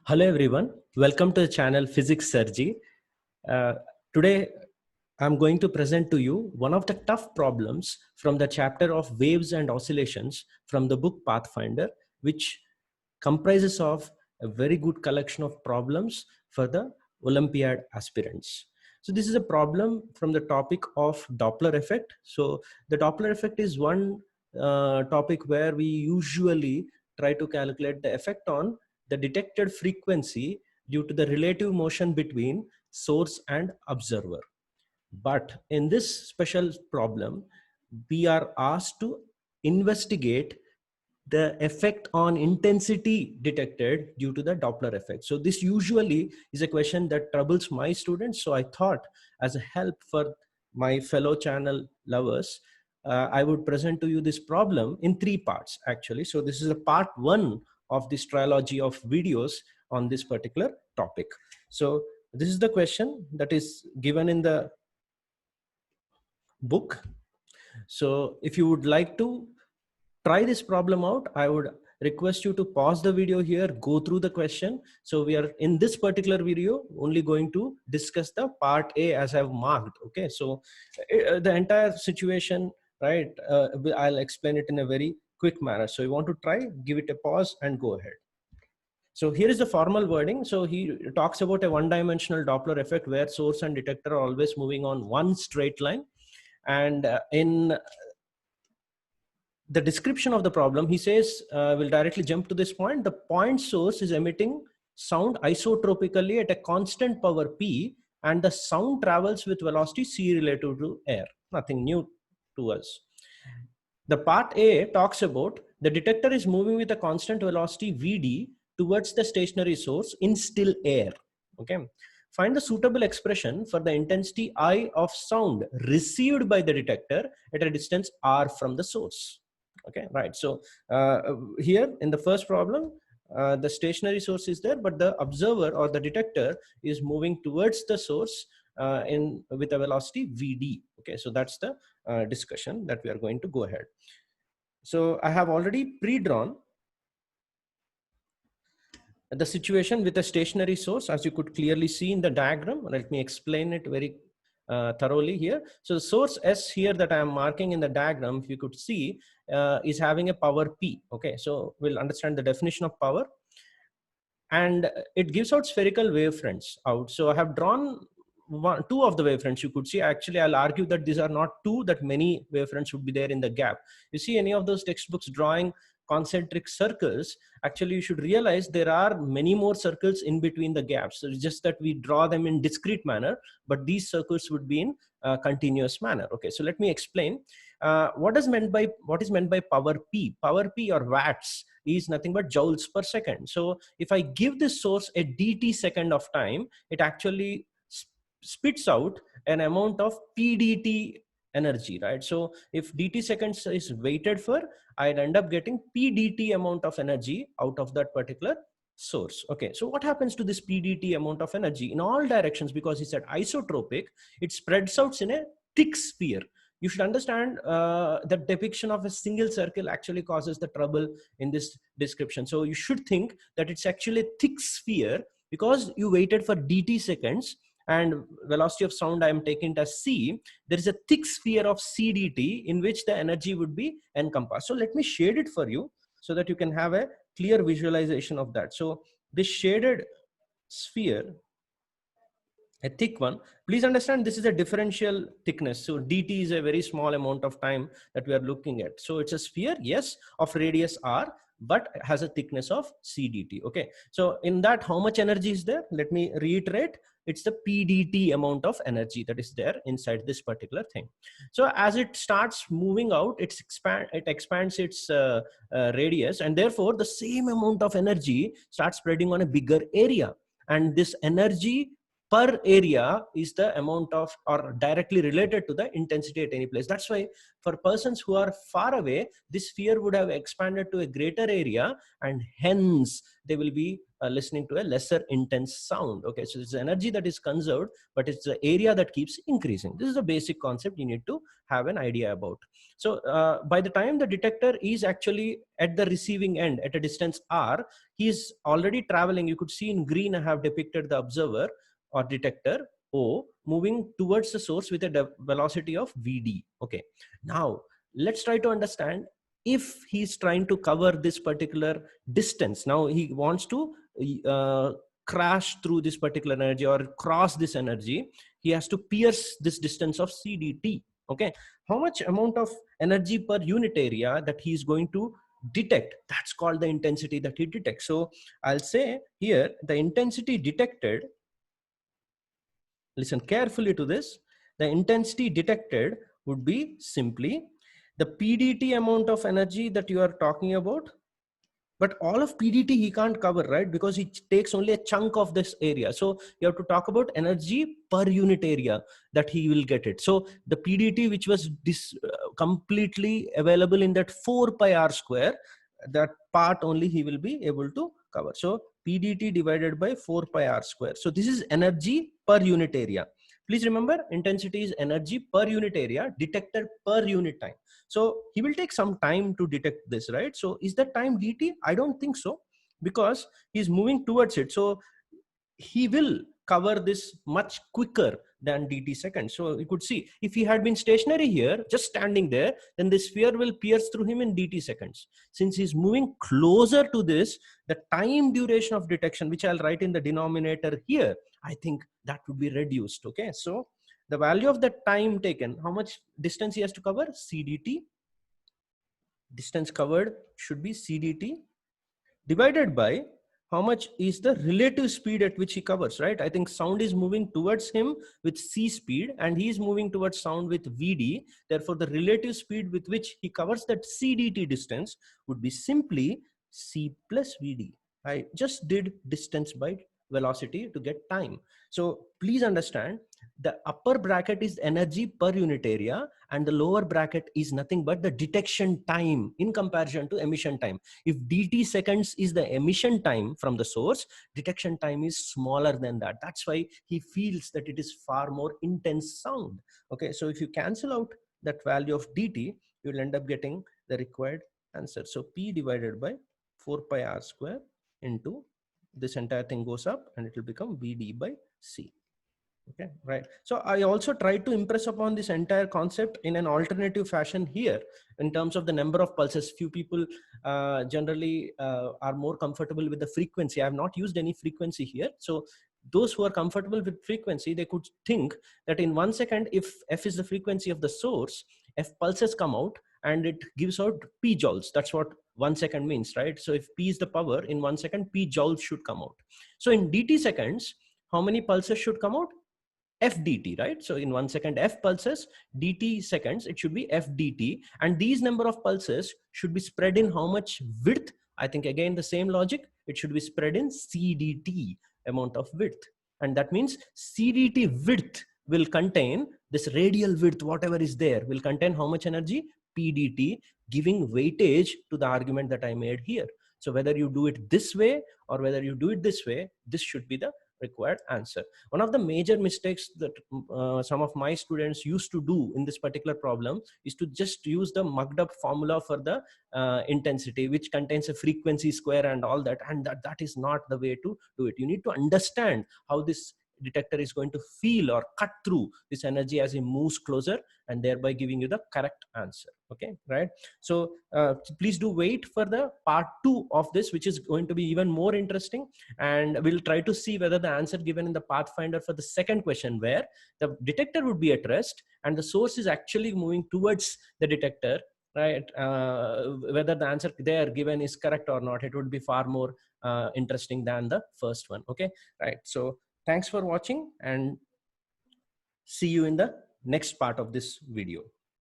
Hello everyone, welcome to the channel Physics Surgery. Today I'm going to present to you one of the tough problems from the chapter of waves and oscillations from the book Pathfinder, which comprises of a very good collection of problems for the Olympiad aspirants. So this is a problem from the topic of Doppler effect. So the Doppler effect is one topic where we usually try to calculate the effect on the detected frequency due to the relative motion between source and observer. But in this special problem, we are asked to investigate the effect on intensity detected due to the Doppler effect. So this usually is a question that troubles my students. So I thought, as a help for my fellow channel lovers, I would present to you this problem in three parts actually. So this is a part one of this trilogy of videos on this particular topic. So this is the question that is given in the book. So if you would like to try this problem out, I would request you to pause the video here, go through the question. So we are in this particular video only going to discuss the part A as I've marked. Okay, so the entire situation, right, I'll explain it in a very quick manner. So you want to try, give it a pause and go ahead. So here is the formal wording. So he talks about a one-dimensional Doppler effect where source and detector are always moving on one straight line. And in the description of the problem, he says, we'll directly jump to this point. The point source is emitting sound isotropically at a constant power P, and the sound travels with velocity c relative to air. Nothing new to us. The part A talks about the detector is moving with a constant velocity Vd towards the stationary source in still air. Okay. Find the suitable expression for the intensity I of sound received by the detector at a distance r from the source. Okay, right. So here in the first problem, the stationary source is there, but the observer or the detector is moving towards the source with a velocity Vd. Okay, so that's the discussion that we are going to go ahead. So I have already pre-drawn the situation with a stationary source, as you could clearly see in the diagram. Let me explain it very thoroughly here. So the source S here that I am marking in the diagram, if you could see, is having a power P. Okay, so we'll understand the definition of power. And it gives out spherical wavefronts out. So I have drawn two of the wavefronts. You could see, actually I'll argue that these are not two, that many wavefronts would be there in the gap. You see any of those textbooks drawing concentric circles, actually you should realize there are many more circles in between the gaps. So it's just that we draw them in discrete manner, but these circles would be in continuous manner. Okay, so let me explain what is meant by power P. Power P, or watts, is nothing but joules per second. So if I give this source a dt second of time, it actually spits out an amount of pdt energy, right? So if dt seconds is waited for, I'd end up getting pdt amount of energy out of that particular source. Okay, so what happens to this pdt amount of energy in all directions? Because he said isotropic, it spreads out in a thick sphere. You should understand the depiction of a single circle actually causes the trouble in this description. So you should think that it's actually a thick sphere, because you waited for dt seconds and velocity of sound I am taking it as c. There is a thick sphere of cdt in which the energy would be encompassed. So let me shade it for you so that you can have a clear visualization of that. So this shaded sphere, a thick one, please understand this is a differential thickness. So dt is a very small amount of time that we are looking at. So it's a sphere, yes, of radius r, but has a thickness of cdt. Okay, so in that, how much energy is there? Let me reiterate. It's the pdt amount of energy that is there inside this particular thing. So as it starts moving out, it expands its radius, and therefore the same amount of energy starts spreading on a bigger area, and this energy per area is the amount of, or directly related to the intensity at any place. That's why for persons who are far away, this sphere would have expanded to a greater area, and hence they will be listening to a lesser intense sound. Okay, so it's energy that is conserved, but it's the area that keeps increasing. This is a basic concept you need to have an idea about. So by the time the detector is actually at the receiving end at a distance r, he is already traveling. You could see in green I have depicted the observer or detector O moving towards the source with a velocity of vd. Okay, now let's try to understand if he's trying to cover this particular distance. Now he wants to crash through this particular energy or cross this energy. He has to pierce this distance of cdt. Okay, how much amount of energy per unit area that he is going to detect, that's called the intensity that he detects. So I'll say here the intensity detected, listen carefully to this, the intensity detected would be simply the PDT amount of energy that you are talking about. But all of PDT he can't cover, right? Because he takes only a chunk of this area. So you have to talk about energy per unit area that he will get it. So the PDT, which was completely available in that 4 pi r square, that part only he will be able to cover. So PDT divided by 4 pi r square. So this is energy per unit area. Please remember, intensity is energy per unit area detected per unit time. So he will take some time to detect this, right? So is that time dt? I don't think so, because he's moving towards it. So he will cover this much quicker than dt seconds. So you could see if he had been stationary here, just standing there, then the sphere will pierce through him in dt seconds. Since he's moving closer to this, the time duration of detection, which I'll write in the denominator here, I think that would be reduced. Okay, so the value of the time taken, how much distance he has to cover, cdt, distance covered should be cdt, divided by how much is the relative speed at which he covers, right? I think sound is moving towards him with c speed, and he is moving towards sound with vd. Therefore the relative speed with which he covers that cdt distance would be simply c plus vd. I just did distance by velocity to get time. So please understand, the upper bracket is energy per unit area, and the lower bracket is nothing but the detection time in comparison to emission time. If dt seconds is the emission time from the source, detection time is smaller than that. That's why he feels that it is far more intense sound. Okay, so if you cancel out that value of dt, you will end up getting the required answer. So p divided by 4 pi r square into this entire thing goes up, and it will become vd by c. Okay, right. So I also tried to impress upon this entire concept in an alternative fashion here in terms of the number of pulses. Few people generally are more comfortable with the frequency. I have not used any frequency here. So those who are comfortable with frequency, they could think that in 1 second, if f is the frequency of the source, f pulses come out and it gives out p joules. That's what 1 second means, right? So if p is the power, in 1 second, p joules should come out. So in dt seconds, how many pulses should come out? f dt, right? So in 1 second f pulses, dt seconds, it should be f dt, and these number of pulses should be spread in how much width? I think again the same logic, it should be spread in cdt amount of width, and that means cdt width will contain this radial width, whatever is there will contain how much energy? pdt, giving weightage to the argument that I made here. So whether you do it this way or whether you do it this way, this should be the required answer. One of the major mistakes that some of my students used to do in this particular problem is to just use the mucked up formula for the intensity, which contains a frequency square and all that, and that is not the way to do it. You need to understand how this detector is going to feel or cut through this energy as it moves closer, and thereby giving you the correct answer. Okay, right? So please do wait for the part 2 of this, which is going to be even more interesting, and we'll try to see whether the answer given in the pathfinder for the second question, where the detector would be at rest and the source is actually moving towards the detector, right? Whether the answer there given is correct or not, it would be far more interesting than the first one. Okay, right? So thanks for watching, and see you in the next part of this video.